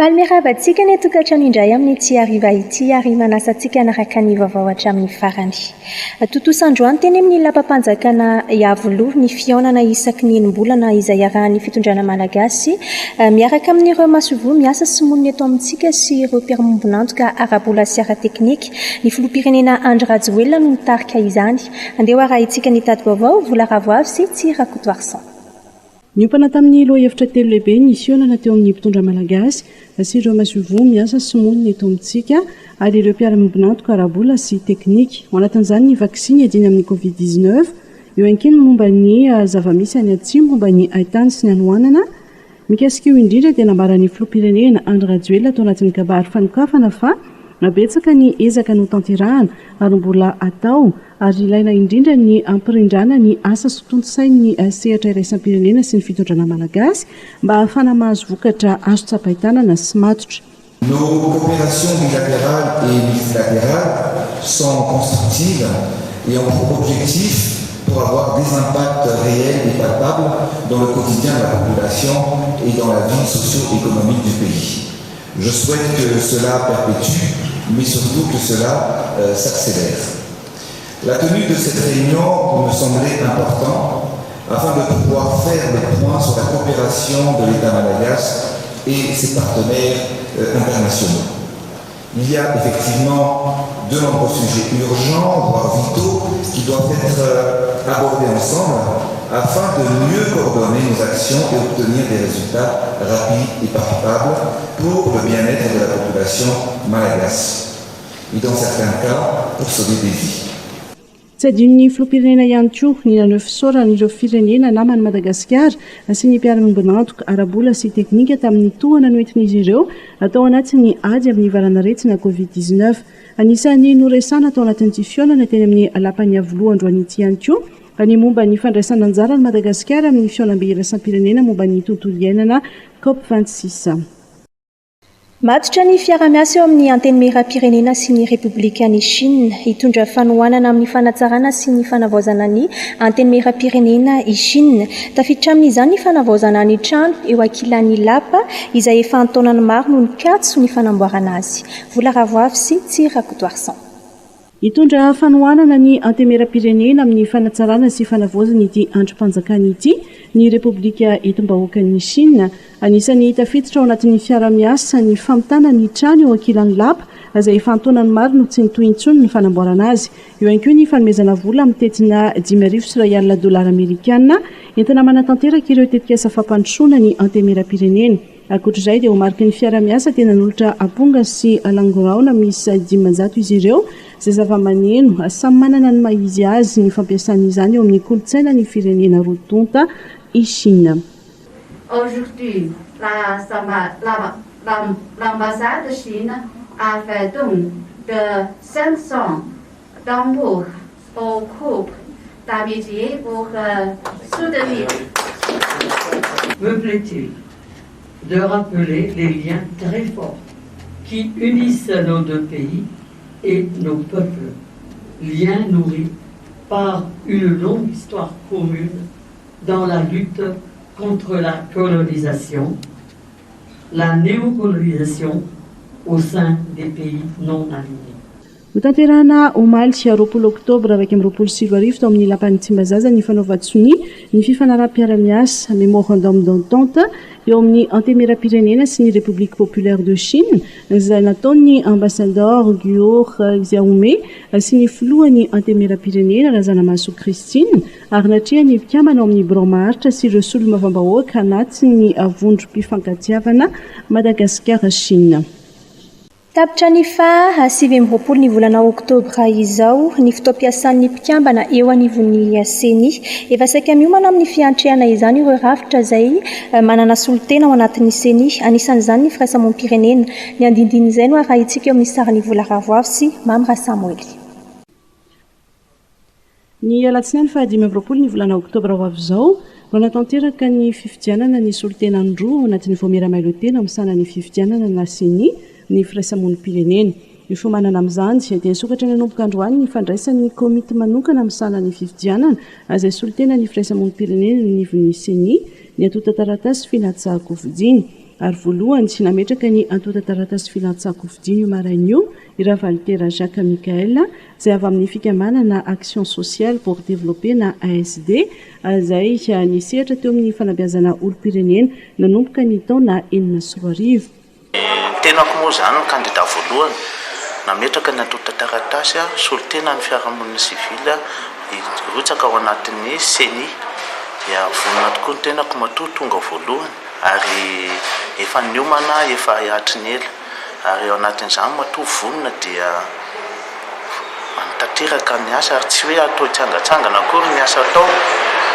Falmeravantsika ny tokatrano indray amin'ny ity hariva ity ary manasa antsika hanaraka ny vaovao hatramin'ny farany. Totosa androany teny amin'ny lapam-panjakana Iavoloha ny fihaonana isaky ny enim-bolana izay arahan'ny fitondrana malagasy miaraka amin'ireo masovoa miasa sy monina eto amintsika sy ireo mpiara-miombonantoka ara-bola sy ara-teknika. Ny filoham-pirenena Andry Rajoelina no mitarika izany. Andeha arahintsika ny tady vaovao Vola Ravoavy sy Tsira Kotoarsan. Niompana tamin'ny lohahevitra telo lehibe ny fihaonana teo amin'ny mpitondra malagasy sy ireo masovoa miasa sy monina eto amintsika ary ireo mpiara-miombonantoka ara-bola sy teknika. Ao anatin'izany ny vaksiny adiny amin'ny Covid-19, eo ihany momba ny zava-misy any atsimo momba ny haitany sy ny anoanana. Mikasika io indrindra dia nambaran'ny filoham-pirenena Andry Rajoelina tao anatin'ny kabary fanokafana fa nabetsaka ny ezaka no tanterahana ary mbola atao ary ilaina indrindra ny ampirindrana ny asa sy tontsain'ny sehatra iraisam-pirenena sy ny fitondrana malagasy mba ahafana mahazo vokatra azo tsapahitanana sy matotra. Nos coopérations bilatérales et multilatérales sont constructives et ont pour objectif pour avoir des impacts réels et palpables dans le quotidien de la population et dans la vie socio-économique du pays. Je souhaite que cela perpétue, mais surtout que cela s'accélère. La tenue de cette réunion me semblait importante afin de pouvoir faire le point sur la coopération de l'État malagasy et ses partenaires internationaux. Il y a effectivement de nombreux sujets urgents, voire vitaux, qui doivent être abordés ensemble afin de mieux coordonner nos actions et obtenir des résultats rapides et palpables pour le bien-être de la population malagasy. Et dans certains cas, pour sauver des vies. Tsy adin'ny filoham-pirenena ihany koa ny nanao fisaoran'ireo firenena namany Madagasikara sy ny mpiara-miombonantoka ara-bola sy teknika tamin'ny tohana noentin'izy ireo atao anatin'ny ady amin'ny varanaretsina Covid-19. Anisan'ny noresana atao anatin'ity fihaonana teny amin'ny lapan'ny Iavoloha androany ity ihany koa ny momba ny fandraisana anjara ny Madagasikara amin'ny fihaonam-be iraisam-pirenena momba ny tontolo iainana COP26. Matotra ny fiara-miasa eo amin'ny antenimieram-pirenena sy ny Repoblikan'i Chine hitondra fanohanana amin'ny fanatsarana sy ny fanavaozana ny antenimieram-pirenena i Chine. Tafiditra amin'izany ny fanavaozana ny trano eo ankilan'ny lapa izay efa antaonany maro no nikatso ny fanamboarana azy. Vola Ravoavy sy Tsira Kotoarsan. Hitondra fanohanana ny antenimieram-pirenena amin'ny fanatsarana sy fanavaozana ity androm-panjakana ity ny Repoblika etom-bahoakan'ny Chine. Anisany tafiditra ao anatin'ny fiara-miasa ny famitana ny trano eo ankilan'ny lapa izay efa antaonany maro no tsy nitohy intsony ny fanamboarana azy. Eo ihany koa ny fanomezana vola amin'ny tetina $10,000 amerikanina entina manatanteraka ireo tetikasa fampandrosoana ny antenimieram-pirenena. Ankoatr'izay dia ho mariky ny fiara-miasa tena nolotra aponga sy alangoraona misy 500 izy ireo izay zava-maneno samy manana ny mahizy azy ny fampiasan'izany eo amin'ny kolontsaina ny firenena roa-tonta i Chine. Aujourd'hui, l'ambassade de Chine a fait don de 500 tambours au groupe d'amitié pour soutenir. Me plaît-il de rappeler les liens très forts qui unissent nos deux pays et nos peuples, liens nourris par une longue histoire commune dans la lutte contre la colonisation, la néocolonisation au sein des pays non alignés. Notanterahana omaly 20 oktobra 2024 tao amin'ny lapan'ny Tsimbazaza ny fanaovan-tsony ny fifanaraha-piara-miasa mémorandum d'entente eo amin'ny antenimieram-pirenena sy ny République populaire de Chine izay nataon'ny ambassadeur Guo Xiaomei sy ny filohan'ny antenimieram-pirenena Razanamaso Christine ary natrehany mpikambana ao amin'ny Bromaharitra sy ireo solombavambahoaka anaty ny vondrom-pifankatiavana Madagasikara Chine. Tapitra ny fa 7 ny volana oktobra izao ny fotoam-piasan'ny mpikambana eo anivon'ny CENI efa saika miomana amin'ny fiantrehana izany ireo rafitra izay manana solotena ao anatin'ny CENI. Anisan'izany ny firaisamoam-pirenena. Ny andindin'izay no arahintsika eo amin'ny sarany Vola Ravoavy sy Mamra Samuel. Ny alatsinainy 15 ny volana oktobra ho avy izao no natanteraka ny fifidianana ny solotena roa ao anatin'ny voamera-mailotena amin'ny sanan'ny fifidianana na CENI ny firaisamoam-pirenena. Io fomanana amin'izany dia nisokatra ny anomboka androany ny fandraisan'ny komity manokana amin'ny sanan'ny fifidianana izay solotena ny firaisamoam-pirenena ny nivon'ny CENI ny atota taratasy finatsahako vidiny. ary voalohany tsy nametraka ny antota taratasy filantsako fidiny io marain'io iraha valitera Jacques Michael izay avy amin'ny fikambanana Action Sociale pour Développer na ASD izay nisehatra teo amin'ny fanabeazana olom-pirenena nanomboka ny taona 2014. Tenako moa zany ny kandida voalohany nametraka ny antota taratasy solitena ny fiarahamonina sivila rotsaka ao anatin'ny CENI dia vonina tokoa ny tenako matoa tonga voalohany ary efa niomana efa hiatry ny ela ary ao anatin'izany matoa vonina dia manatanteraka ny asa ary tsy hoe atao hitsangatsangana akory ny asa atao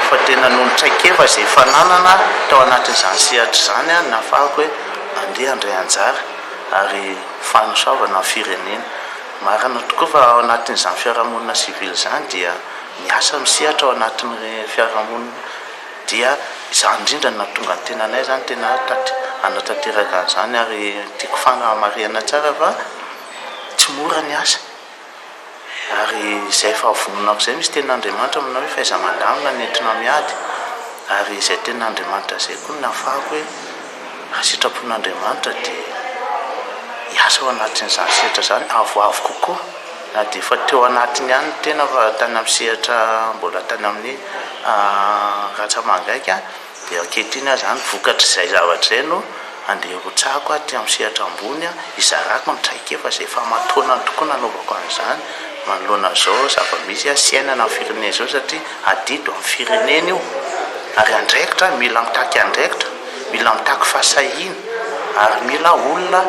fa tena noho ny traikefa izay efa nanana tao anatin'izany sehatra izany nafahako hoe andeha andray anjara ary fanosoavana ny firenena marana tokoa fa ao anatin'izany fiarahamonina sivily izany dia miasa misehatra ao anatin'ny fiarahamonina dia izany indrindra na tonga ny tenanay zany tena anatanteraka an'izany ary tiako fanamariana tsara fa tsy mora ny asa ary izay fahavononako izay misy ten'Andriamanitra aminao hoe fahaiza-mandamina nentina miady ary izay ten'Andriamanitra izay koa nafahako hoe sitrapon'Andriamanitra dia hiasa ao anatin'izany sehatra zany avoavo kokoa na dia efa teo anatiny ihany tena fa tany amin'ny sehatra mbola tany amin'ny Ratsamangaiky dia ankehitriny zany vokatra izay zavatra izay no andeha rotsahako aty amin'ny sehatra ambony izarako ny traikefa izay efa mataonany tokoa nanaovako an'izany manoloana zao zava-misy siainana amin'ny firenena izao satria adido amin'ny firenena io ary andraikitra mila mitaky andraikitra mila mitaky fahasahiana ary mila olona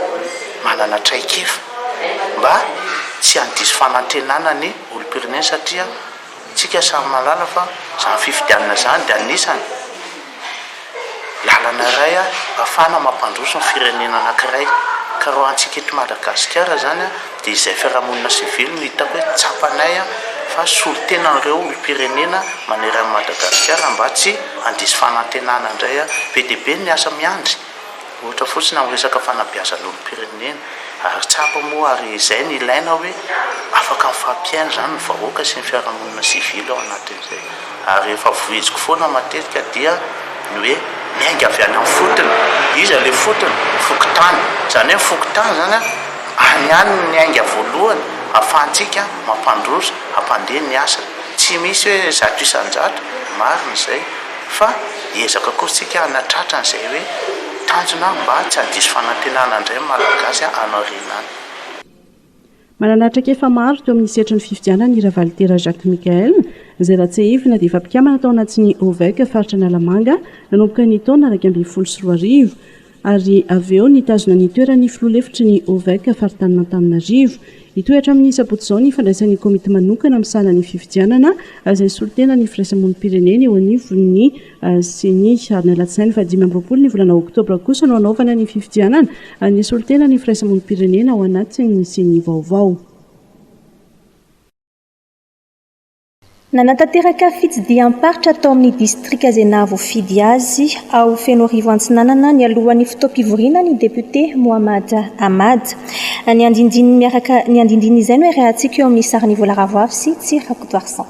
manana traikefa mba tsy handiso fanantenana ny olom-pirenena satria tsika samy malala fa izany fifidianana izany dia anisany lalana iray ahafahana mampandroso ny firenena anankiray ka raha antsika eto Madagasikara zany dia izay fiarahamonina sivily no hitako hoe tsapanay fa solitenan'ireo olom-pirenena maneran'i Madagasikara mba tsy handiso fanantenana indray be dia be ny asa miandry ohatra fotsiny amin'ny resaka fanabeazana olom-pirenena ary tsapa moa ary izay ny ilaina hoe afaka mifampiaina zany ny vahoaka sy ny fiarahamonina sivily ao anatin'izay ary efa vohiziko foana matetika dia ny hoe miainga avy any amin'ny fotony izy le fotony fokotany zany hoe fokotany zany any ihany ny aingana voalohany ahafahantsika mampandroso hampandeha ny asa tsy misy hoe zato isan-jato marina izay fa ezaka koa tsika hanatratra n'izay hoe tanjona mba tsy handiso fanantenana indray malagasy anaorenany. Manana traikefa maro teo amin'ny sehatra ny fifidianana ny Ravalitera Jacques Michael izay ratsehivina dia efa mpikamana tao anatin'ny OVEC faritra Analamanga nanomboka ny taona 2014 ary avy eo nitazona ny toerany filoha-hevitry ny OVEC faritany Antananarivo hitoetra amin'ny sabotsy izao ny fandraisan'ny komite manokana misahana ny fifidianana izay solitena ny firaisamonim-pirenena eo anivon'ny CENI ary ny alatsinainy 25 ny volana oktobra kosa no anaovana ny fifidianana ny solitena ny firaisamonim-pirenena ao anatin'ny CENI vaovao. Nanatanteraka fitsidiam-paritra tao amin'ny distrika izay nahavoafidy azy ao Fenoarivo Antsinanana ny alohan'ny fotoam-pivoriana ny député Mohamed Ahmad. Ny andindiny izay no irehantsika eo amin'ny sariny volaravoavy sy Tsirakotoarsan.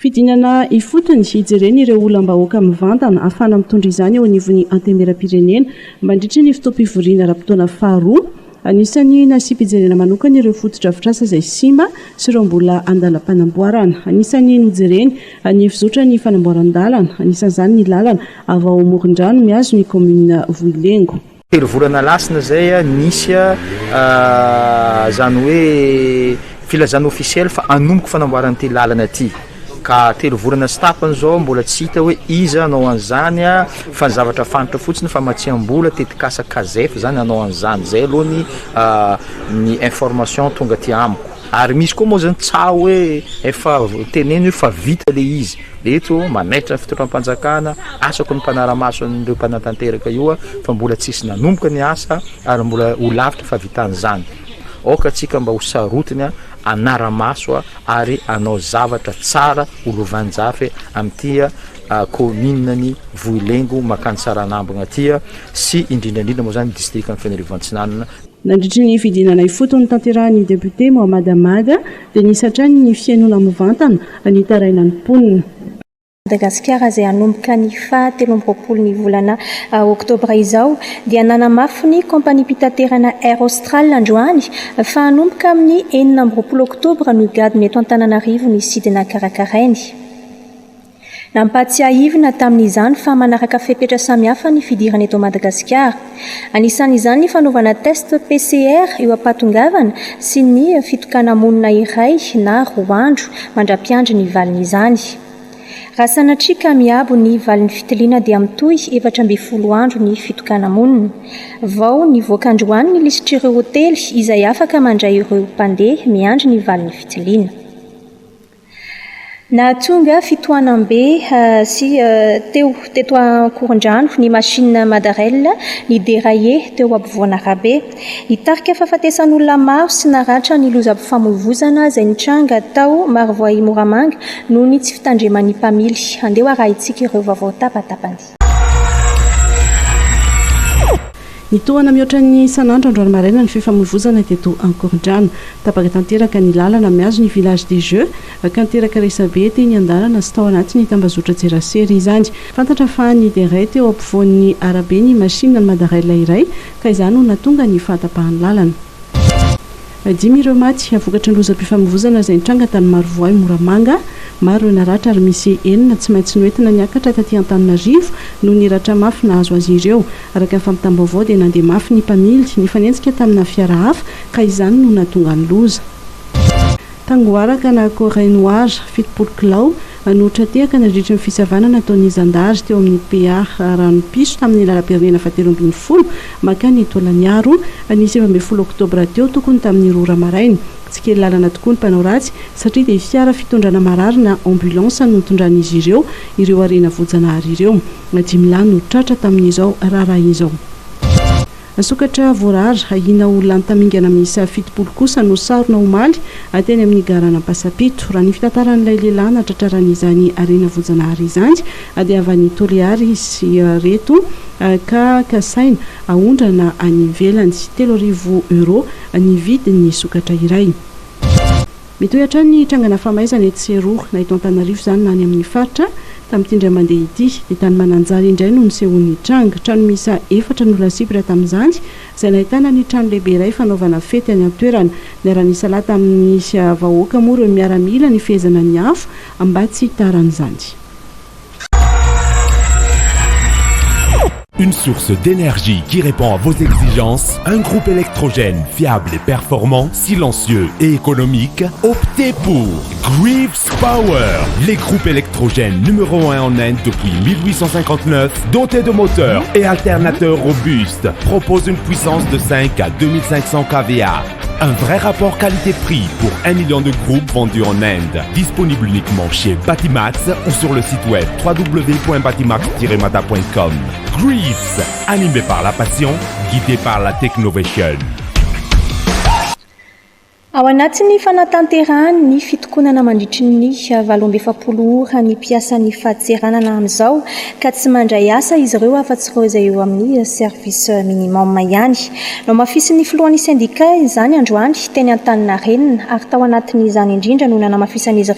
Fidinana ifotony hijereny ireo olom-bahoaka mivantana ahafana mitondra izany eo anivon'ny antemeram-pirenena mandritra ny fotoam-pivoriana ara-potoana faharoa. Anisany nasipy-jerena manokana ireo fototra-avitrasa izay simba sy ireo mbola andalam-panamboarana. Anisany nojereny ny fizotra ny fanamboaran-dalana. Anisan'izany ny lalana avy ao Morindrano miazo ny commune Vohilengo. Telo volana lasina zay nisy zany hoe filazana ofisiely fa anomboko fanamboaran'ity lalana ity. Ka telo volana sy tapany zao mbola tsy hita hoe iza anao an'izany fa ny zavatra fantatra fotsiny fa matsiam-bola tetikasa kazef zany anao an'izany zay aloha ny information tonga ty amiko ary misy koa moa zany tsa hoe efa teneny hoe fa vita le izy leto manaitra ny fitondram-panjakana asako ny mpanaramaso an'ireo mpanatanteraka io fa mbola tsisy nanomboka ny asa ary mbola ho lavitra fa vitan'izany oka tsika mba ho sarotiny anaramaso ary anao zavatra tsara olovanjafy amin'ity commune ny Vohilengo makany Saranambogna tia sy indrindrandrindra moa zany district ny Fenoarivo Antsinanana. Nandritry ny fidinana ifotony tanterahan'ny député Mohamed Ahmad dia nisatrany ny fiainona mivantana ny tarainany mponina. Madagasikara izay hanomboka ny 17 volana oktobra izao dia nanamafy ny kompania mpitaterana Air Austral androany fa hanomboka amin'ny 20 oktobra no higadiny eto Antananarivo ny sidina karakarainy. Nampatsiahivina tamin'izany fa manaraka fepetra samihafa ny fidirana eto Madagasikara. Anisan'izany ny fanaovana test PCR eo ampatongavana sy ny fitokana monina iray na 2 andro mandra-piandry ny valin'izany. Raha sanatrika miabo ny valin'ny fitiliana dia mitohy 14 andro ny fitokana monina. Vao ny voakandroany ny lisitrireo hotely izay afaka mandray ireo mpandeha miandry ny valin'ny fitiliana. Nahatonga fitohanam-be sy teo teto Ankorondrano ny machine Madarella ny déraillé teo ampovoana arabe. Hitarika fahafatesan'olona maro sy naratra ny lozam-pifamoivoizana izay nitranga tao Marivoay Moramanga noho ny tsy fitandreman'ny mpamily. Andeha arahintsika ireo vaovao tapatapany. Nitohana mihoatra ny isan'andro androany maraina ny fifamoivoizana teto Ankorondrano. Tapaka tanteraka ny lalana miazo ny village des Jeux ka niteraka resabe teny an-dalana sy tao anaty ny tambazotra Tserasera izany. Fantatra fa ny déraillé teo ampovoan'ny arabe ny machine Madarella iray ka izany no nahatonga ny fahatapahan'ny lalana. 10 ireo maty avokatry ny lozam-pifamoivoizana izay nitranga tany Marivoay Moramanga. Maro naratra ary misy 9 tsy maintsy noentina niakatra taty Antananarivo no niratra mafy nahazo azy ireo. Araka ny fampitam-baovao dia nandeha mafy ny mpamily nifanenjika tamina fiara hafa ka izany no nahatonga ny loza. Tangoaraka na Corée Noire 7 kilao anotra tehaka nandritra ny fisavana nataon'ny zandary teo amin'ny PA Ranopiso tamin'ny lalam-pirenena 17 makany Tolaniaro ny 17 oktobra teo tokony tamin'ny 2 maraina. Tsy kely lalana tokoa ny mpanao ratsy satria dia fiara fitondrana marary na ambulance no nitondran'izy ireo arena voajanahary ireo. 10 lany no tratra tamin'izao raharaha izao. Sokatra voarary ahina olona ntamingana miisa 7 kosa no sarona omaly ateny amin'ny garana Pasapito. Raha ny fitantaran'ilay lehilahy natratraran'izany arena voajanahary izany dia avy Toliary sy reto ka kasaina ahondrana any ivelany €3,000 ny vidin'ny sokatra iray. Mitohy hatrany ny trangana famaizana eto Seroa na eto Antananarivo izany na any amin'ny faritra tamin'ity indray mandeha ity dia tany Mananjary indray no nisehon'ny tranga. Trano miisa 4 no lasipra tamin'izany izay nahitana ny trano lehibe iray fanaovana fety any an-toerana. Niara-nisa lahy tamin'ny vahoaka moa ireo miaramila ny fehezana ny afo mba tsy taran'izany. Une source d'énergie qui répond à vos exigences, un groupe électrogène fiable et performant, silencieux et économique. Optez pour Greaves Power, les groupes électrogènes numéro 1 en Inde depuis 1859, dotés de moteurs et alternateurs robustes, proposent une puissance de 5 à 2500 kVA. Un vrai rapport qualité-prix pour 1 million de groupes vendus en Inde. Disponible uniquement chez Batimax ou sur le site web www.batimax-mata.com. Greaves, animé par la passion, guidé par la technovation. Ao anatin'ny fanatanterahany ny fitokonana mandritry ny 17 ora ny mpiasan'ny fahatseranana amin'izao ka tsy mandray asa izy ireo afa-tsy ireo izay eo amin'ny service minimum ihany. No mafisin'ny filohan'ny syndika izany androany teny Antaninarenina ary tao anatin'izany indrindra no nanamafisan'izy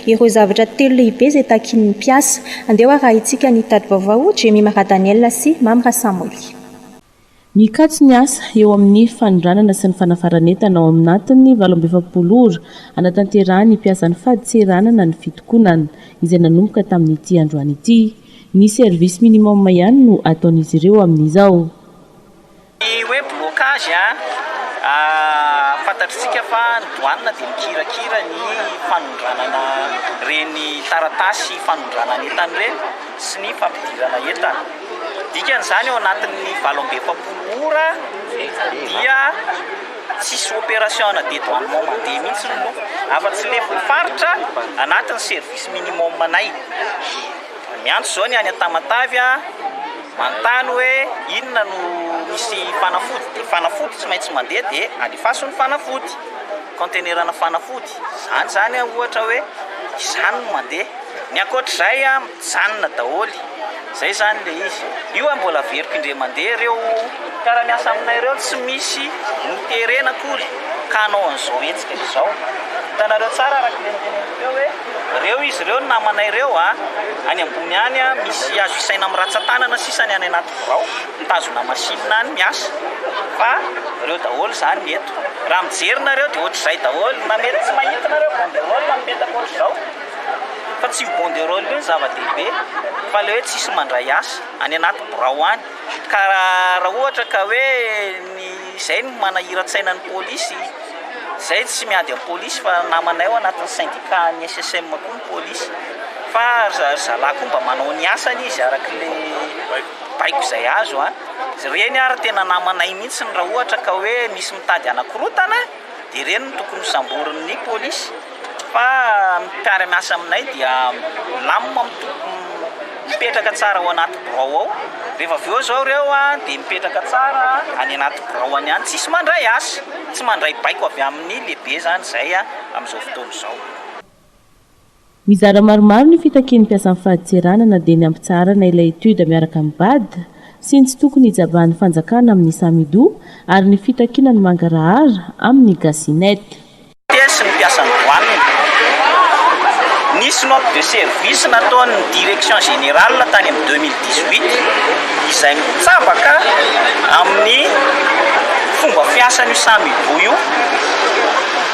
ireo zavatra 3 lehibe izay takin'ny mpiasa. Andeha arahintsika ny tady vaovao Jemy Mara Daniel sy Mamra Samuel. Mikatso ny asa eo amin'ny fanondranana sy ny fanafaranetana ao aminatiny 17 ora anatanterahany mpiasan'ny fahaditseranana ny fitokonana izay nanomboka tamin'ity androany ity. Ny service minimum ihany no ataon'izy ireo amin'izao. Ny hoe blocage fantatritsika fa doanina dia mikirakira ny fanondranana reny taratasy fanondranana entana ireny sy ny fampidirana entana. Dikan'izany ao anatin'ny 17 ora dia tsisy opération de douanement mandeha mihitsy no afa-tsy le faritra anatin'ny service minimum anay. Miantso zao ny any Tamatavy manontany hoe inona no misy fanafody. Dia fanafody tsy maintsy mandeha dia alefaso ny fanafody, contenerana fanafody. Zany ohatra hoe izany no mandeha. Ny ankoatr'izay mijanona daholo. Zay zany le izy. Io mbola veriko indray mandeha ireo karaha miasa aminay ireo tsy misy moterena akory ka anao an'izao hetsika izao. Hitanareo tsara araka le hoe reo izy reo namanay reo any ambony any misy azo isaina amin'ny ratsan-tanana sisany any anaty birao mitazona masinina any miasa fa reo daholo zany eto raha mijerinareo dia ohatr'izay daholo na mety tsy mahitinareo banderole na mipetaka ohatr'izao fa tsy banderole io zava-dehibe fa le hoe tsisy mandray asa any anaty birao any ka raha ohatra ka hoe izay no manahira-tsainan'ny pôlisy zay tsy miady amin'ny pôlisy fa namanay ao anatin'ny syndicat ny SSM koa ny pôlisy fa zalahy koa mba manao ny asany izy araka le baiko izay azo reny ary tena namanay mihitsy ny raha ohatra ka hoe misy mitady anakorotana dia reny no tokony samborin'ny pôlisy fa mpiara-miasa aminay dia lamina mipetraka tsara ao anaty birao ao rehefa avy eo zao reo dia mipetraka tsara any anaty birao any any tsisy mandray asa tsy mandray baiko avy amin'ny lehibe zany zay amin'izao fotoana izao mizara maromaro ny fitakian'ny mpiasan'ny fahaditserana na dia ny ampitsarana ilay etude miaraka amin'ny bad sy ny tsy tokony hijabahan'ny fanjakana amin'ny samido ary ny fitakiana ny mangarahara amin'ny gasinety sy ny mpiasan'ny douane nisy note de service nataon'ny direction générale tany amin'ny 2018 izay mitsabaka amin'ny fomba fiasan'io samido io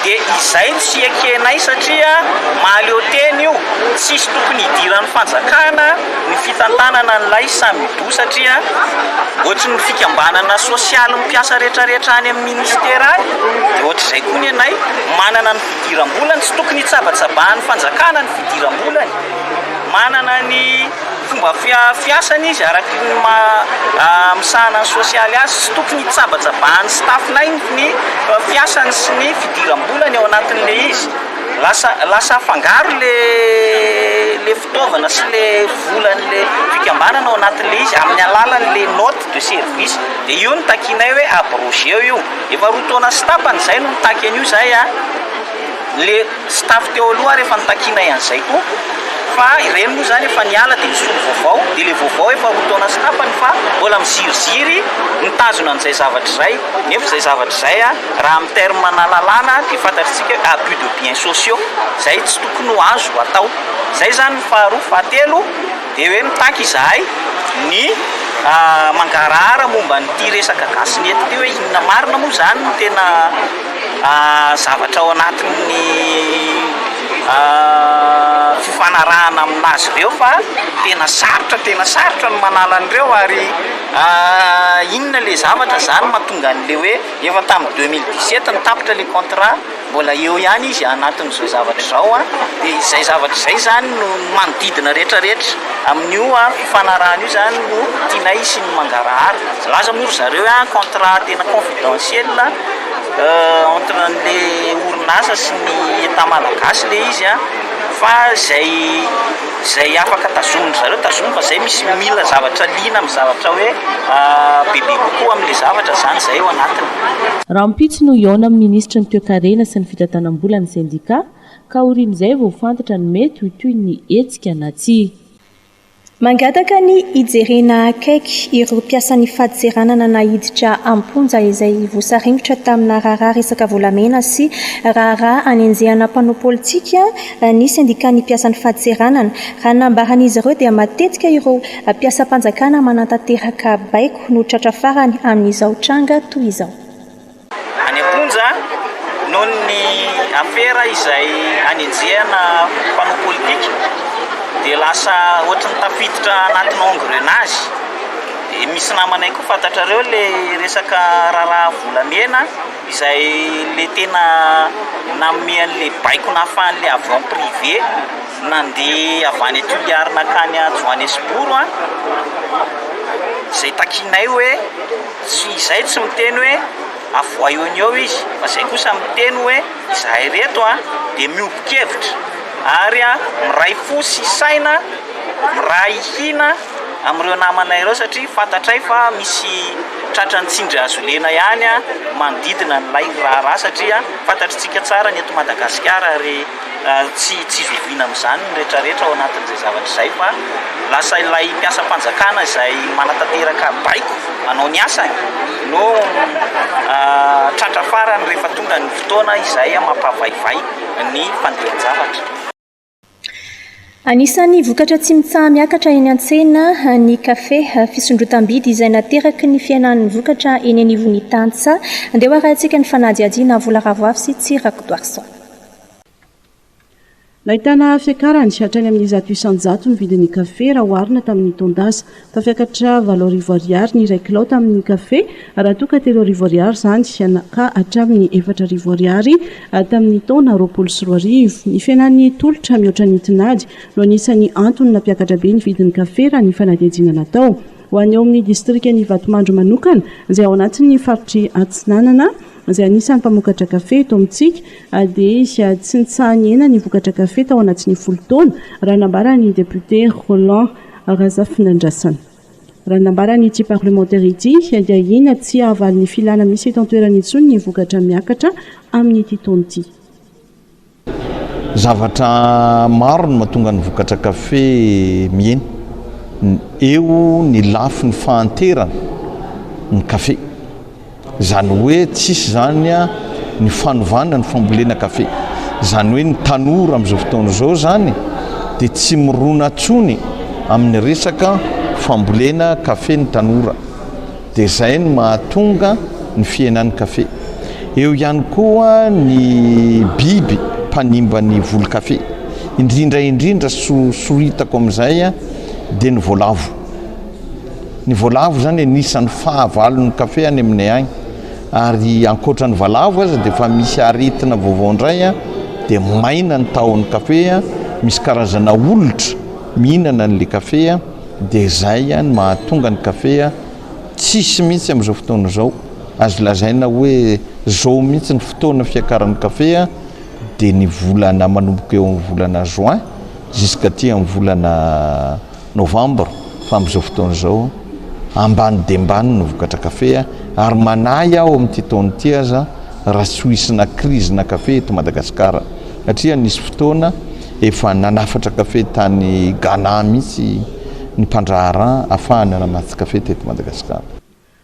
dia izay tsy ekenay satria mahaleo teny io tsisy tokony hidiran'ny fanjakana ny fitantanana n'ilay samido satria ohatry ny fikambanana sosialy mpiasa rehetrarehetra any amin'ny ministera any dia ohatr'izay koa ny anay manana ny fidiram-bolany tsy tokony hitsabatsabahan'ny fanjakana ny fidiram-bolany manana ny fomba fiasany izy araka ny misahana ny sosialy azy tsy tokony hitsabatsabahan'ny staffnay ny fiasany sy ny fidiram-bolany ao anatin'le izy lasa fangaro le fitaovana sy le volan'le fikambanana ao anatin'le izy amin'ny alalan'le note de service dia io no takinay hoe abrogé io efa roa taona sy tapany izay no mitaky an'io zay le staff teo aloha rehefa nitakinay an'izay koa fa ireny moa zany efa niala dia misolo vaovao dia le vaovao efa roa taona sy tapany fa mbola miziriziry mitazona an'izay zavatra izay nefa izay zavatra izay raha amin'ny terme nalalàna dia fantatritsika abus de biens sociaux izay tsy tokony ho azo atao izay zany faharoa fahatelo dia hoe mitaky izahay ny mangarahara momba nyity resaka gasinety ty hoe inona marina moa zany no tena zavatra ao anatin'ny fifanarahana aminazy ireo fa tena sarotra no manala an'ireo ary inona le zavatra zany mahatonga an'le hoe efa tamin'ny 2017 nitapitra le contrat mbola eo ihany izy anatin'izao zavatra izao dia izay zavatra izay zany no manodidina rehetrarehetra amin'io fifanarahana io zany no tianay sy ny mangarahara laza moa ry zareo contrat tena confidentiel entre le orinasa sy ny état malagasy le izy fa zay afaka tazominy zareo tazominy fa zay misy mila zavatra liana amin'ny zavatra hoe bebe kokoa amin'le zavatra zany zay eo anatiny raha mpitso no iona amin'ny ministra ny toekarena sy ny fitantanam-bola ny sendika ka orin'izay vao fantatra ny mety ho toy ny hetsika na tsy mangataka ny hijerena akaiky ireo mpiasan'ny fahaditseranana na hiditra amponja izay voasaringotra tamina raharaha resaka volamena sy raharaha anenjehana mpanao politika ny syndikan'ny mpiasan'ny fahaditseranana raha nambaran'izy ireo dia matetika ireo mpiasam-panjakana manantanteraka baiko no tratra farany amin'izao tranga toy izao any amponja noho ny afera izay anenjehana mpanao politika dia lasa ohatra ny tafiditra anatin'ny engrenage dia misy namanay koa fantatrareo le resaka raharaha volamena izay le tena namean'le baiko nahafahan'le avion privé nandeha avy any Tuliarina nakany Johannesburg izay takinay hoe izay tsy miteny hoe avoaony eo izy fa izay kosa miteny hoe izahay reto dia miobon-kevitra ary miray fo sy saina miray hina amin'ireo namanay ireo satria fantatray fa misy tratrany tsindry azo lena ihany manodidina n'ilay raharaha satria fantatritsika tsara ny eto Madagasikara ary tsy zoviana amin'izany ny rehetrarehetra ao anatin'izay zavatra izay fa lasa ilay mpiasam-panjakana izay manatanteraka baiko manao ny asany no tratra farany rehefa tonga ny fotoana izay mampavaivay ny fandehan-javatra Anisan'ny vokatra tsy mitsaha miakatra eny an-tsena ny kafe fisondrotam-bidy izay nateraky ny fiainan'ny vokatra eny anivon'ny tantsa. Andeha hoarahantsika ny fanadihadiana vola ravoafy sy tsirako doarson. Nahitana fiakarany hatrany amin'ny 800 ny vidin'ny kafe raha oharina tamin'ny tondasa. Tafiakatra 7 ariary ny 1 kilao tamin'ny kafe, raha toa ka 3 ariary izany ka hatramin'ny 4 ariary tamin'ny taona 24. Ny fiainan'ny tolotra mihoatra ny tinady no anisany antony nampiakatra be ny vidin'ny kafe raha ny fanadihadiana natao. Ho an'ny eo amin'ny distrikan'ny Vatomandro manokana izay ao anatin'ny faritry Atsinanana izay anisan'ny mpamokatra kafe eto amintsika dia tsy nitsahany ena ny vokatra kafe tao anatin'ny 10 taona raha nambarany député Roland Razafinandrasana. Raha nambarany ity parlementaire ity dia iny tsy ahavaly ny filana misy eto an-toerana intsony ny vokatra miakatra amin'ny ity taona ity. Zavatra maro no mahatonga ny vokatra kafe miena. Eo ny lafiny fahanterana ny kafe. Zany hoe tsisy zany ny fanovana ny fambolena kafe. Zany hoe ny tanora amin'izao fotoana izao zany dia tsy mirona tsony amin'ny resaka fambolena kafe ny tanora. Dia izay no mahatonga ny fiainan'ny kafe. Eo ihany koa ny biby mpanimba ny volo kafe. Indrindra soritako amin'izay dia ny voalavo. Ny voalavo zany anisan'ny fahavalon'ny kafe any aminay agny. Ary ankoatra ny voalavo aza dia efa misy aretina vaovao indray dia maina ny tahon'ny kafe, misy karazana olotra mihinana n'le kafe dia izay ny mahatonga ny kafe tsisy mihitsy amin'izao fotoana izao. Azo lazaina hoe zao mihitsy ny fotoana fiakaran'ny kafe dia ny volana manomboka eo amin'ny volana juin jusqu'aty amin'ny volana novembre. Fa amin'izao fotoana izao ambany dia ambany no vokatra kafe ary manahy aho amin'ity taona ity aza raha tsy hoisina krizina kafe eto Madagasikara. Satria nisy fotoana efa nanafatra kafe tany Ghana mihitsy ny mpandrahara ahafahana namatsy kafe teto Madagasikara.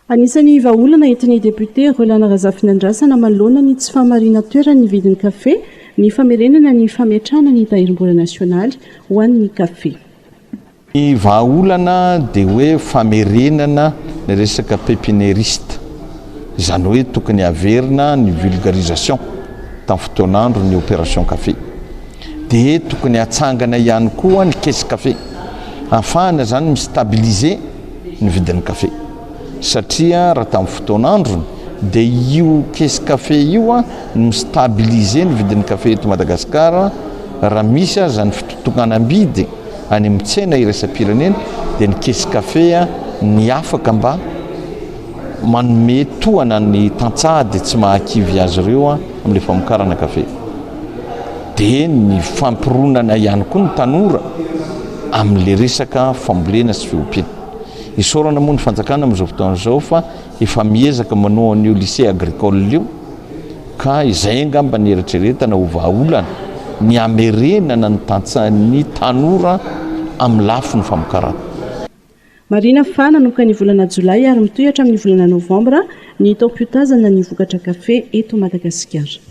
Anisan'ny vahaolana entin'ny député Roland Razafinandrasana manoloana ny tsy famarina toerany vidin'ny kafe, ny famerenana ny fametrahana ny tahirim-bola nasionaly ho an'ny kafe. Ny vahaolana dia hoe famerenana ny resaka pépinériste. Izany hoe tokony averina ny vulgarisation tamin'ny fotoanandro ny opération kafe. Dia tokony hatsangana ihany koa ny caisse kafe. Ahafahana zany mistabiliser ny vidin'ny kafe. Satria raha tamin'ny fotoanandrony dia io caisse kafe io no mistabiliser ny vidin'ny kafe eto Madagasikara raha misy aza ny fitotokanam-bidy any amin'ny tsena iraisam-pirenena dia ny caisse kafe ny afaka mba manome tohana ny tantsahady tsy mahakivy azy ireo amin'ilay famokarana kafe. Dia ny fampironana ihany koa ny tanora amin'ilay resaka fambolena sy fiompiana. Isaorana moa ny fanjakana amin'izao fotoana izao fa efa miezaka manao an'io lycée agricole io ka izay angamba ny eritreretana ho vahaolana ny amerenana ny tanora amin'ny lafiny famokarana. Marina fa nanomboka ny volana Jolay ary mitohatra amin'ny volana Novambra ny taom-piotazana ny vokatra kafe eto Madagasikara.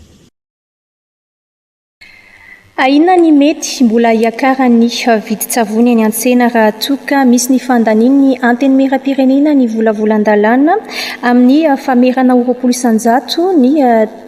Aina ny mety mbola hiakaran'ny vidin-tsavony any an-tsena raha toka misy ny fandaniany anteny mera-pirenena ny volavolan-dalàna amin'ny famerana 20% ny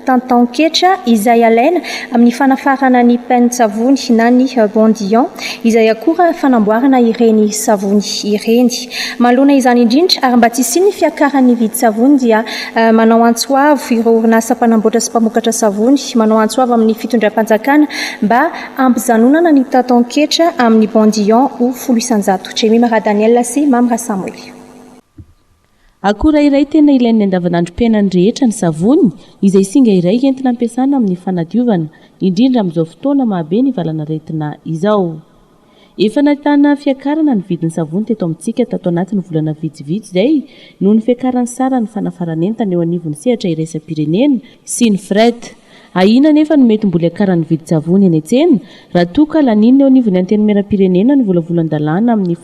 tantanketra izay alaina amin'ny fanafarana ny pain-tsavony na ny bondion izay akora fanamboarana ireny savony ireny. Malona izany indrindra ary mba tsy siny fiakaran'ny vidin-tsavony dia manao antsoavo ireo orinasa mpanamboatra sy mpamokatra savony, manao antsoavo amin'ny fitondram-panjakana mba ampizanonana ny tantanketra amin'ny bondion ho 10%. Jemima Daniel sy Mamra Samuel. Akora iray tena ilain'ny andavanandrom-piainany rehetra ny savony izay singa iray entina ampiasana amin'ny fanadiovana indrindra amin'izao fotoana mahabe ny valanaretina izao. Efa nahitana fiakarana ny vidin'ny savony teto amintsika tato anatin'ny volana vitsivitsy izay noho ny fiakarany sara ny fanafaranentana eo anivon'ny sehatra iraisam-pirenena sy ny fret. Aina nefa no mety mbola hiakaran'ny vidin-tsavony eny an-tsena raha toa ka laninina eo anivon'ny anteny mera-pirenena ny volavolan-dalàna amin'ny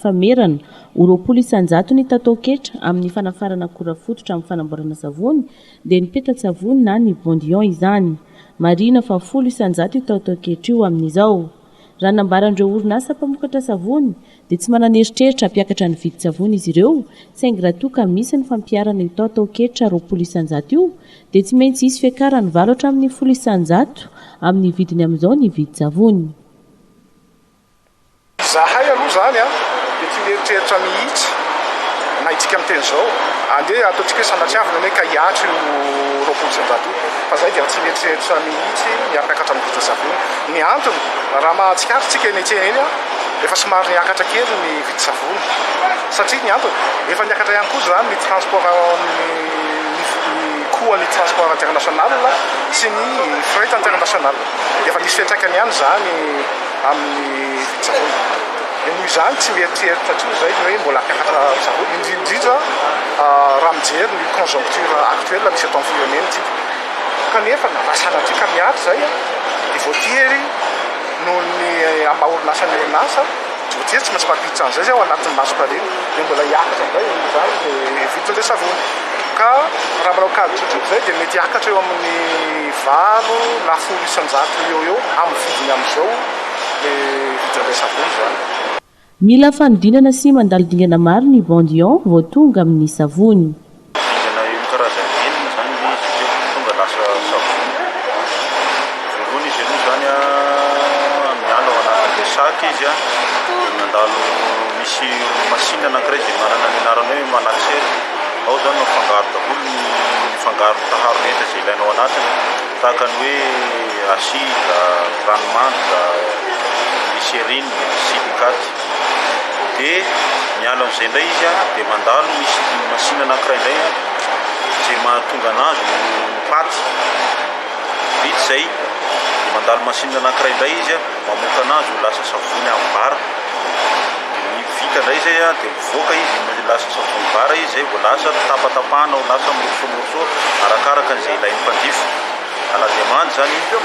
famerana 20% ny tantanketra amin'ny fanafarana akora fototra amin'ny fanamboarana savony dia ny petan-tsavony na ny bondion izany. Marina fa 10% io tantanketra io amin'izao. raha nambaran'ireo orinasa mpamokatra savony dia tsy mananeritreritra hampiakatra ny vidin-tsavony izy ireo saingy raha toa ka misy ny fampiarana io atao-ketra 20,000 io dia tsy maintsy isy fiakarany valotra amin'ny 10,000 amin'ny vidiny amin'izao ny vidin-tsavony. Zahay aloha zany dia tsy mieritreritra mihitsy na itsika amin'ny teny zao andeha ataontsika hoe sanatriavana hoe ka hiatry 20,000 fa zay dia tsy mieritreritra mihitsy miaraka amin'ny vidin-tsavony. Ny antony raha mahatsikaritsika eny an-tsena eny efa somary niakatra kely ny vidin-tsavony satria ny antony efa niakatra ihany koa zany ny transport koan'ny transport international sy ny fret international efa nisy fiantraikany ihany zany amin'ny vidin-tsavony. Noho izany tsy mieritreritra tsio zay hoe mbola hampiakatra savony indrindra raha mijery ny conjoncture actuelle misy atao amin'ny firenentsika kanefa nasanantsika miatra zay dia voatery noho ny amaha-orinasa ny orinasa tsy voatery tsy maintsy mampiditra an'izay zay ao anatin'ny maso-pareny dia mbola hiakatra zay zany vidin'ilay savony ka raha manao kady tsotsotra zay dia mety hiakatra eo amin'ny 8 na 10,000 eo amin'ny vidiny amin'izao dia vidin'ilay savony zany. Mila fanodinana sy mandalo-dingana maro ny bandion vao tonga amin'ny savony. Dingana io karazany enina zany izy tonga lasa savony. Voalohany izy aloha zany miala ao anatin'ilay sac izy mandalo misy machine anankiray izay manana ny anarany hoe manatsely. Ao zany mafangaro daholo ny fangaro taharo rehetra izay ilainao anatiny tahaka ny hoe asida, ranomanitra, glycérine, silicate. Dia miala amin'izay indray izy dia mandalo misy machine anankiray indray izay mahatonga anazy paty vita izay dia mandalo machine anankiray indray izy mamoaka anazy ho lasa savony amin'ny bara. Ny vita indray izay dia mivoaka izy lasa savony bara izy izay vao lasa tapatapahana ho lasa morso arakaraka an'izay ilain'ny mpanjifa. Aladiamany zany vita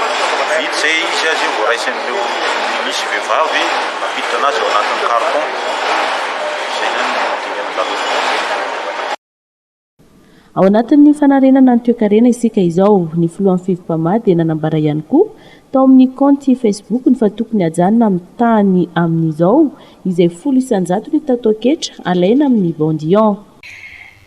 izay izy zay vao raisin'ireo misy vehivavy mampiditra anazy ao anatin'ny carton. Ao anatin'ny fanarenana ny toe-karena isika izao ny filohan'ny fivimpamaty dia nanambara ihany koa tao amin'ny compte Facebook ny fa tokony hajanona amin'ny tany amin'izao izay 10,000 ny tatoaketra alaina amin'ny bandion.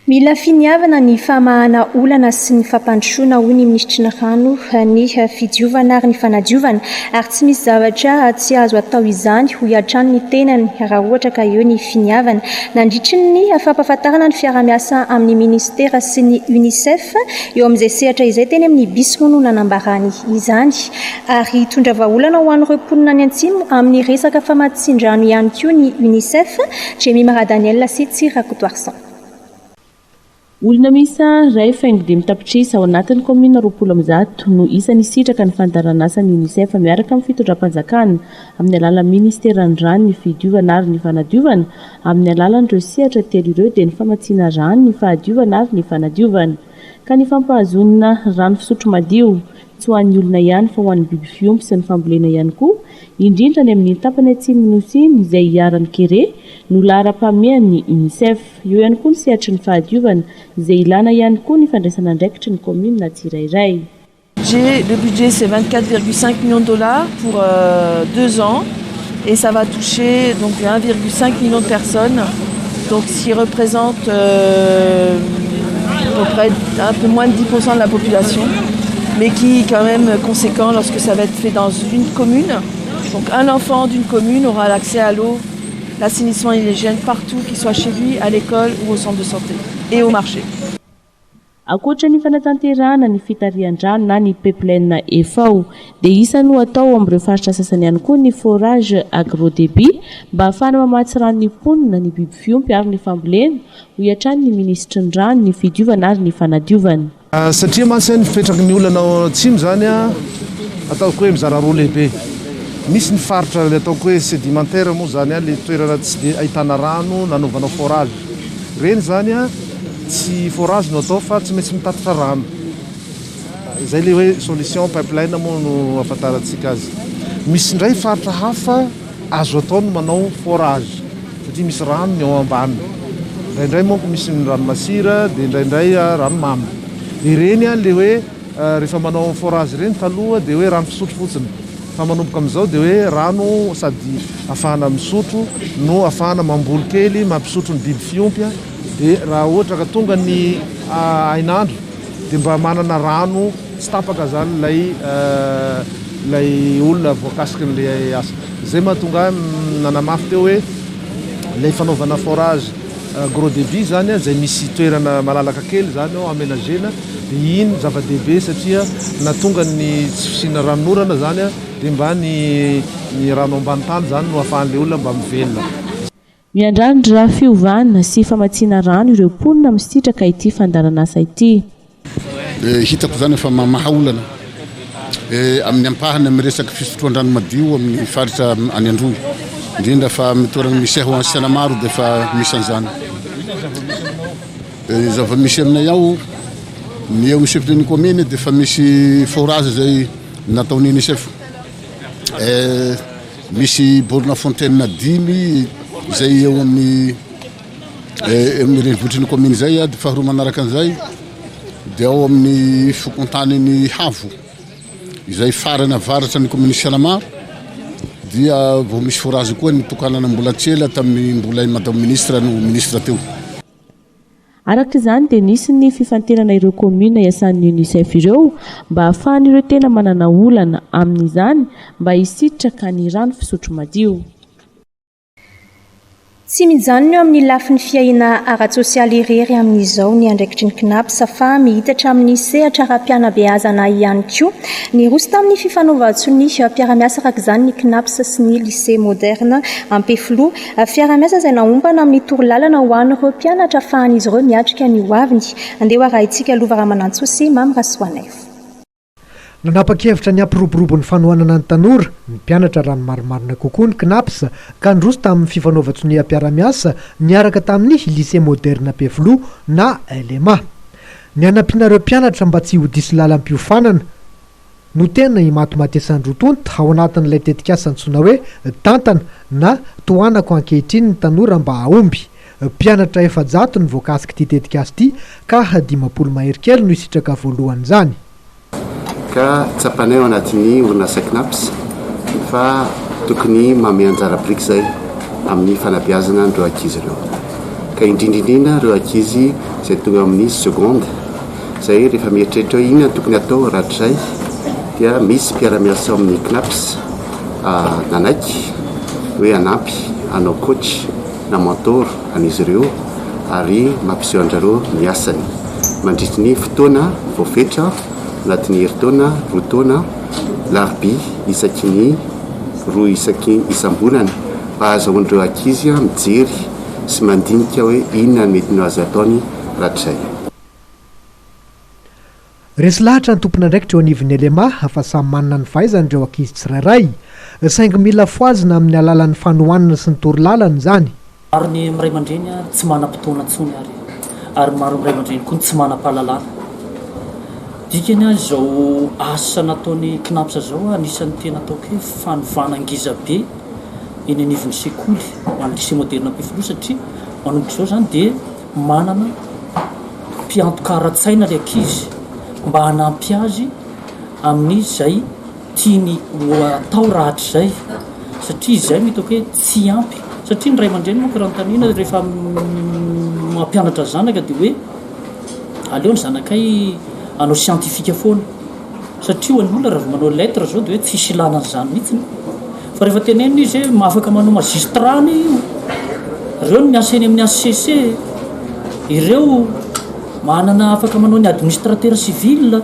Mila finiavana ny famahana olana sy ny fampandrosoana hoy ny ministry ny rano ny fidiovana ary ny fanadiovana ary tsy misy zavatra tsy azo atao izany ho hiatrano ny tenany raha ohatra ka eo ny finiavana. Nandritry ny fampahafantarana ny fiaramiasa amin'ny ministera sy ny UNICEF eo amin'izay sehatra izay teny amin'ny Bismo no nanambarany izany ary tondra vahaolana ho an'ireo mponina any Antsimo amin'ny resaka famatsin-drano ihany koa ny UNICEF. Jemima Daniel sy Tsirakotoarsan. Olona misa ray faingo dia mitapitrisa ao anatin'ny komina 20,000 no isan'ny sitraka ny fandaranasa ny UNICEF miaraka amin'ny fitondram-panjakana amin'ny alalan'ny ministeran'ny rano ny fidiovana ary ny fanadiovana amin'ny alalan'ireo sehatra telo ireo dia ny famatsiana rano ny fahadiovana ary ny fanadiovana ka ny fampahazonina rano fisotro madio tsy ho an'ny olona ihany fa ho an'ny biby fiompy sy ny fambolena ihany koa indrindra ny amin'ny tapany atsimo nosy izay hiaran'ny kere no lahara-pamehan'ny UNICEF. Eo ihany koa ny sehatry ny fahadiovana izay ilana ihany koa ny fandraisana andraikitry ny commune tsirairay. Le budget c'est 24,5 millions de dollars pour 2 ans et ça va toucher donc 1,5 million de personnes, donc ce qui représente à peu près un peu moins de 10% de la population, mais qui est quand même conséquent lorsque ça va être fait dans une commune. Donc un enfant d'une commune aura l'accès à l'eau, l'assainissement et l'hygiène partout, qu'il soit chez lui, à l'école ou au centre de santé et au marché. Akoatra ny fanatanterahana ny fitarihan-drano na ny pipeline efao dia isany ho atao amin'ireo faritra sasany ihany koa ny forage agrodébit mba ahafahana mamatsy rano ny mponina ny biby fiompy ary ny fambolena ho hiatrany ny ministry ny rano ny fidiovana ary ny fanadiovana. Satria mantsy ny fipetraky ny olana ao Atsimo zany ataoko hoe mizara roa lehibe. Misy ny faritra le ataoko hoe sédimentaire moa zany le toerana tsy dia ahitana rano nanaovanao forage. Reny zany tsy forage no atao fa tsy maintsy mitatitra rano. Izay le hoe solution pipeline moa no ahafantarantsika azy. Misy ndray faritra hafa azo atao no manao forage satria misy rano ny ao ambany. Indraindray moa misy rano masira dia indraindray rano mamy. Ireny le hoe rehefa manao forage reny taloha dia hoe rano fisotro fotsiny. fa manomboka amin'izao dia hoe rano sady afahana misotro no afahana mamboly kely mampisotro ny biby fiompy dia raha ohatra ka tonga ny ainandro dia mba manana rano tsy tapaka zany lay olona voakasiky n'lay asa zay mahatonga nanamafy teo hoe lay fanaovana forage gros débit zany zay misy toerana malalaka kely zany ao aménagena dia iny zava-dehibe satria natonga ny tsy fisina ranonorana zany dia mba ny rano ambany-tany zany no ahafahan'lay olona mba mivelona. Miandrandry raha fiovana sy famatsiana rano ireo mponina misitraka ity fandaranasa ity. Hitako zany efa mamaha olana amin'ny ampahany amin'ny resaky fisotroan-drano madio amin'ny faritra any Androy indrindra fa mitoerana misy ho ansiana maro dia fa misy an'izany. Zava-misy aminay ao ny eo chef-de commune dia fa misy forage zay nataony UNICEF. Misy borna fontaine 5 zay eo amin'ny renivohitr'ny commune zay dia faharoa manaraka an'izay dia ao amin'ny fokontany Havo izay farany avaratra ny commune Sianamaro dia vao misy forage koa nitokanana mbola tsela tamin'ny mbola madame ministre no ministre teo. Araka izany dia nisy ny fifantenana ireo komina iasan'ny UNICEF ireo mba ahafahan'ireo tena manana olana amin'izany mba hisitraka ny rano fisotro madio. Tsy mijanona eo amin'ny lafin'ny fiaina ara-tsosialy irery amin'izao ny andraikitry ny KNAPS fa mihitatra amin'ny sehatra raha-pianabeazana ihany koa ny roso tamin'ny fifanaovan-tsony mpiara-miasa araka izany ny KNAPS sy ny lycée moderne Ampefloha, fiara-miasa izay naombana amin'ny torolalana ho an'ireo mpianatra ahafahan'izy ireo miatrika ny hoaviny. Andeha ho arahintsika Lova Ramanantsosy Mamy Rasoanaivo. Nanapa-kevitra ny ampiroborobo ny fanohanana ny tanora ny mpianatra rano maromarina kokoa ny KNAPS ka nydroso tamin'ny fifanaovan-tsony mpiara-miasa niaraka tamin'ny lycée moderne Ampefloha na LMA. Ny anampinareo mpianatra mba tsy ho diso lalam-piofanana no tena himatomatiasan'ny rotonta ao anatin'ilay tetikasa antsona hoe tantana na tohanako ankehitriny ny tanora mba aomby. Mpianatra 700 ny voakasiky ity tetikasa ity ka 500 mahery kely no hisitraka voalohan'izany. Ka tsapanay ao anatin'ny orinasa KNAPS fa tokony mame anjara biriky zay amin'ny fanabeazana ireo ankizy ireo. Ka indrindrindrindra ireo ankizy zay tonga amin'ny seconde zay rehefa mieritreritra hoe inona tokony atao rahatrizay dia misy mpiara-miasa ao amin'ny KNAPS nanaiky hoe anampy anao coach na mentor an'izy ireo ary mampiseho anjareo ny asany mandritry ny fotoana voafetra anatin'ny herintaona 2 taona larby isaky ny 2 isaky isam-bolana mba azahoan'ireo ankizy mijery sy mandinika hoe inona ny mety no azo ataony rahatrizay. Resy lahatra ny tompona ndraikitra eo anivon'ny LMA fa samy manana ny fahaizany ireo ankizy tsirairay saingy mila foazina amin'ny alalan'ny fanohanana sy ny torolalana izany. Maro ny miray aman-dreny tsy manam-potoana intsony ary maro miray aman-dreny koa tsy manam-pahalalana. Dikany izao asa nataony KNAPS zao anisan'ny tena ataoko hoe fanovana-ngiza be eny anivon'ny sekoly amin'ny lycée moderne Ampefloha satria manomboka izao zany dia manana mpianto-karatsaina ilay ankizy mba hanampy azy amin'ny izay tiany atao rahatrizay satria izay mitaoko hoe tsy ampy satria ny ray aman-dreny moa raha notanina rehefa mampianatra zanaka dia hoe aleo ny zanakay anao scientifika foana satria ho an'olona raha manao lettre zao dia hoe tsisy ilana an'izany mihitsy fa rehefa tenenina izy hoe afaka manao magistrany ireo no miasa eny amin'ny HCC ireo manana afaka manao ny administrateur civil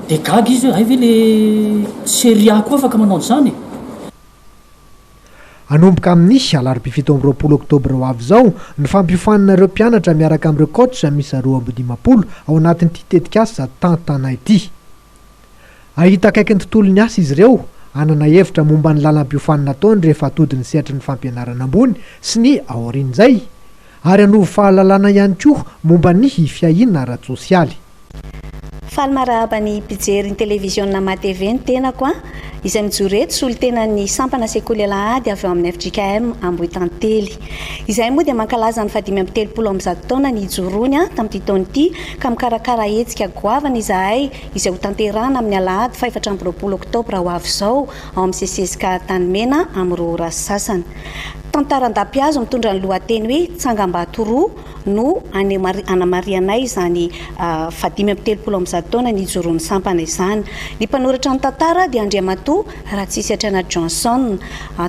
dia gaga izy hoe hay ve le seria koa afaka manao an'izany. Anomboka amin'ny alarobia 7 oktobra ho avy izao ny fampiofanana ireo mpianatra miaraka amin'ireo coach misy 250 ao anatin'ity tetikasa tantana ity. Ahita akaiky ny tontolony asa izy ireo anana hevitra momba ny lalam-piofanana ataony rehefa atody ny sehatra ny fampianarana ambony sy ny aorian'izay ary anovo fahalalana ihany koa momba ny fiainana ara-tsosialy. faly marahaba ny mpijery ny télévision ma TV ny tenako a izay mijoreto solo tena ny sampana sekoly alahady avy eo amin'ny FJKM Ambohitantely. Izay moa dia mankalaza ny 570 taona ny ijoroany tamin'ity taona ity ka mikarakara hetsika goavana izahay izay ho tanterahana amin'ny alahady 4 oktobra ho avy izao ao amin'ny CCSK Tanimena amin'ny Roa sasany. Tantaran-dapiazo mitondra ny lohateny hoe Tsangambatoroa no anamarianay izany 570 taona ny ijoroan'ny sampana izany. Ny mpanoratra ny tantara dia Andriamatoa Ratsisy Johnson,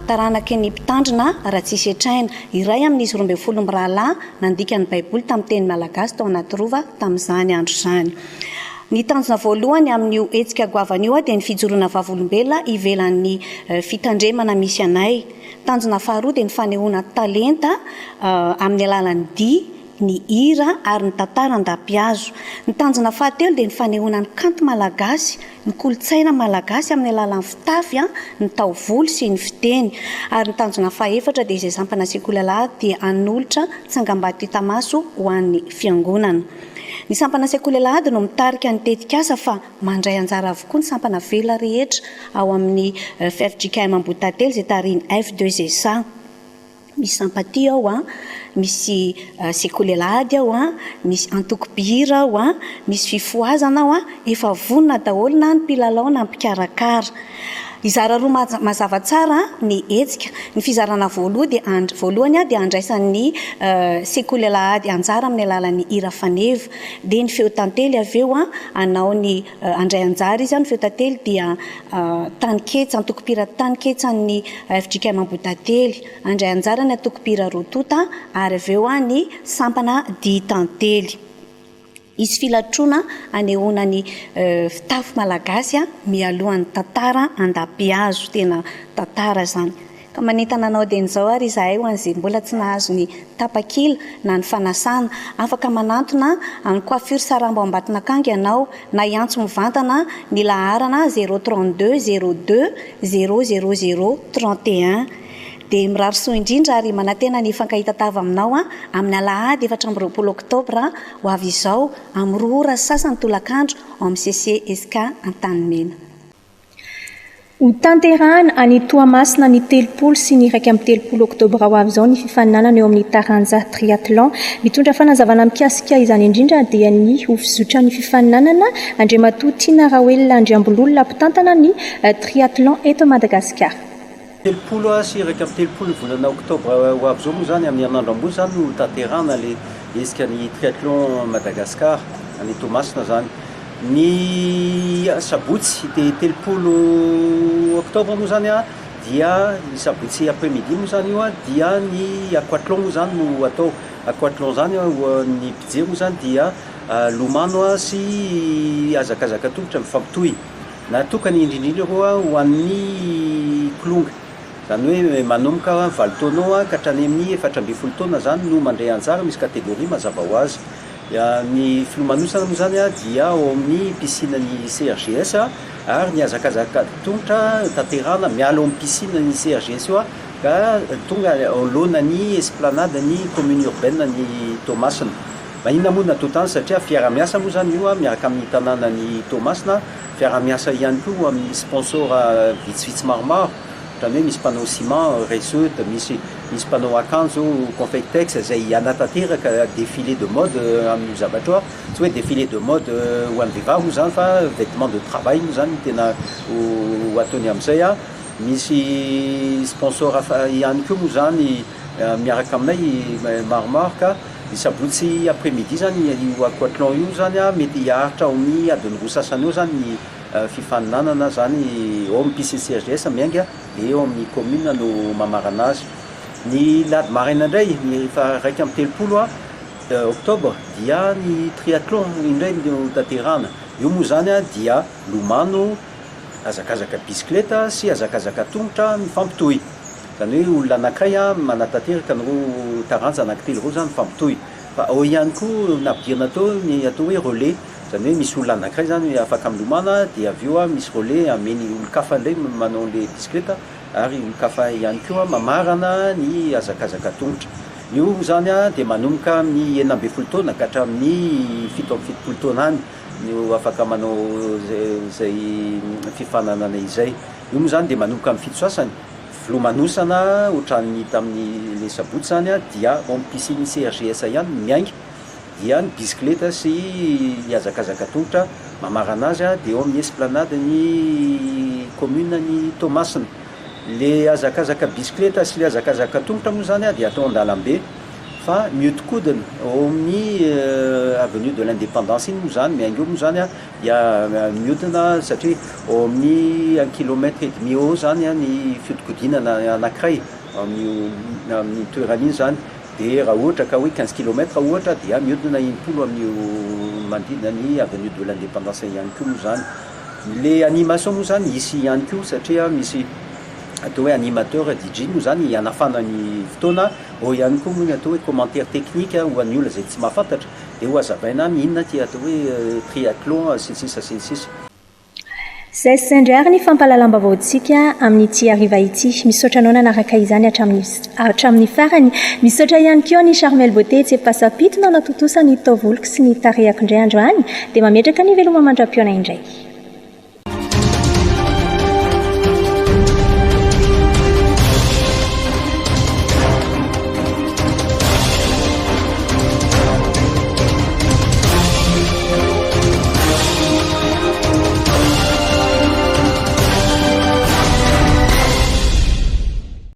taranaky ny mpitandrina Ratsisy Atraina, iray amin'izy 12 mirahalahy nandika ny Baiboly tamin'ny teny malagasy tao anaty rova tamin'izany andro izany. Ny tanjona voalohany amin'io hetsika goavana io dia ny fijoroana vavolombelona ivelan'ny fitandremana misy anay. Tanjona faharoa dia ny fanehoana talenta amin'ny alalan'ny dia, ny hira ary ny tantaran-dapiazo. Ny tanjona fahatelo dia ny fanehoana ny kanto malagasy, ny kolotsaina malagasy amin'ny alalan'ny fitafy, ny taovolo sy ny fiteny. Ary ny tanjona fahaefatra dia izay sampana sekoly alahady dia hanolotra tsangam-bato hita-maso ho an'ny fiangonana. Ny sampana sekoly alahady no mitarika ny tetikasa fa mandray anjara avokoa ny sampana velona rehetra ao amin'ny FJKM Ambohitantely izay tariny F2SA. Misy sampaty ao misy sekoly alahady ao misy antoko-bihira ao misy fifoazana ao efa vonona daholo na ny mpilalao na ny mpikarakara. Izara roa mazava tsara ny hetsika. Ny fizarana voalohany dia andraisan'ny sekoly alahady anjara amin'ny alalan'ny hira faneva, dia ny feo tantely avy eo anao ny andray anjara izy. Ny feo tantely dia taniketsa, antoko-pira taniketsa ny FJKM Ambohitantely, andray anjara ny antoko-pira Rotota ary avy eo ny sampana dia tantely. Izy filatrona anehoana ny fitafy malagasy mialohan'ny tantara an-dapiazo, tena tantara zany. Ka manentana anao dia n'izao ary izahay ho an'izay mbola tsy nahazo ny tapakila na ny fanasana, afaka manantona amin'ny coiffure Sarambo Ambatonakanga ianao na iantso mivantana ny laharana 032 02 000 31. Dia mirary soa indrindra ary manantena ny fankahita-tava aminao amin'ny alahady 4 oktobra ho avy izao amin'ny Roa sasany tolakandro ao amin'ny CCSK Antanimena. Ho tanterahana any Toamasina ny 30 sy ny 1 oktobra ho avy izao ny fifaninanana eo amin'ny taranja triathlon. Mitondra fanazavana mikasika izany indrindra dia ny ho fizotra ny fifaninanana Andriamatoa Tina Rawelina Andriambololona mpitantana ny triathlon eto Madagasikara. 30 sy 1 volana oktobra ho avy izao moa zany amin'ny herinandro ambony zany no tanterahana le hetsika ny triathlon Madagasikara any Toamasina zany. Ny sabotsy dia 30 oktobra moa zany dia ny sabotsy après-midi moa zany io dia ny aquathlon moa zany no atao. Aquathlon zany ny mpijery moa zany dia lomano sy azakazaka tongotra mifampitohy. Natokany indrindrindra ho an'ny kolonga. Zany hoe manomboka 20 taona ka hatrany amin'ny 14 taona zany no mandray anjara, misy kategoria mazava ho azy. Ny filomanosana moa zany dia ao amin'ny piscinany CRGS ary ny azakazaka tongotra tanterahana miala ao amin'ny piscinany CRGS io ka tonga alohana ny esplanade ny commune urbaine ny Toamasina. Maninona moa natao tany satria fiara-miasa moa zany io miaraka amin'ny tanàna ny Toamasina, fiara-miasa ihany koa amin'ny sponsor vitsivitsy maromaro. Ohatran'ny hoe misy mpanao ciment, Reseut, misy mpanao akanjo, Confectex izay anatanteraka défilé de mode amin'ny zavatra tsy hoe défilé de mode ho an'ny vehivavy moa zany fa vêtement de travail moa zany tena ho ataony amin'izay. Misy sponsor ihany koa moa zany miaraka aminay maromaro ka sabotsy après-midi zany io aquathlon io zany mety hiaritra ao amin'ny adiny roa sasany eo zany ny fifaninanana zany ao amin'ny piscine CRGS miainga dia eo amin'ny commune no mamarana azy. Ny lady maraina indray ny 30 oktobra dia ny triathlon indray no tanterahana. Io moa zany dia lomano, azakazaka bisikileta sy azakazaka tongotra mifampitohy. Zany hoe olona anankiray manatanteraka ny taranja anankitelo roa zany mifampitohy. Fa ao ihany koa napidirana ny atao hoe relais. Zany hoe misy olona anankiray zany afaka milomana dia avy eo misy relais ameny olon-kafa indray manao le bisikileta ary olon-kafa ihany koa mamarana ny azakazaka tongotra. Io zany dia manomboka amin'ny 19 taona ka hatramin'ny 17 taona any. no afaka manao zay fifananana izay io moa zany dia manomboka amin'ny fito sasany filomanosana ohatrany tamin'ny le sabotsy zany a dia ao piscine CRGS ihany miainga dia ny bicycleta sy hiazakazaka tongotra mamarana azy a dia eo amin'ny esplanade ny commune ny Tomasina le azakazaka bicycleta sy le azakazaka tongotra moa zany a dia atao an-dalambe fa miodikodina ao amin'ny avenue de l'indépendance iny moa zany miainga eo moa zany a dia miodina satria ao amin'ny 1 kilomètre et demi eo zany a ny fiodikodinana anankiray amin'ny toeran'iny zany dia raha ohatra ka hoe 15 kilomètre ohatra dia miodina impolo amin'io mandrina ny avenue de l'indépendance ihany koa moa zany le animation moa zany isy ihany koa satria misy atao hoe animateur DJ moa zany anafana ny fotoana ao ihany koa moa ny atao hoe commentaire technique ho an'ny olona zay tsy mahafantatra dia ho azavaina inona ty atao hoe triathlon sisisa sisisa zay sy indray ary ny fampahalalam-baovaontsika amin'ny ty ariva ity misaotra anao nanaraka izany hatramin'ny farany misaotra ihany koa ny Charmel Beauté tsy efa-sapitona natontosa ny taovoloky sy ny tarehako indray andro any dia mametraka ny veloma mandram-piona indray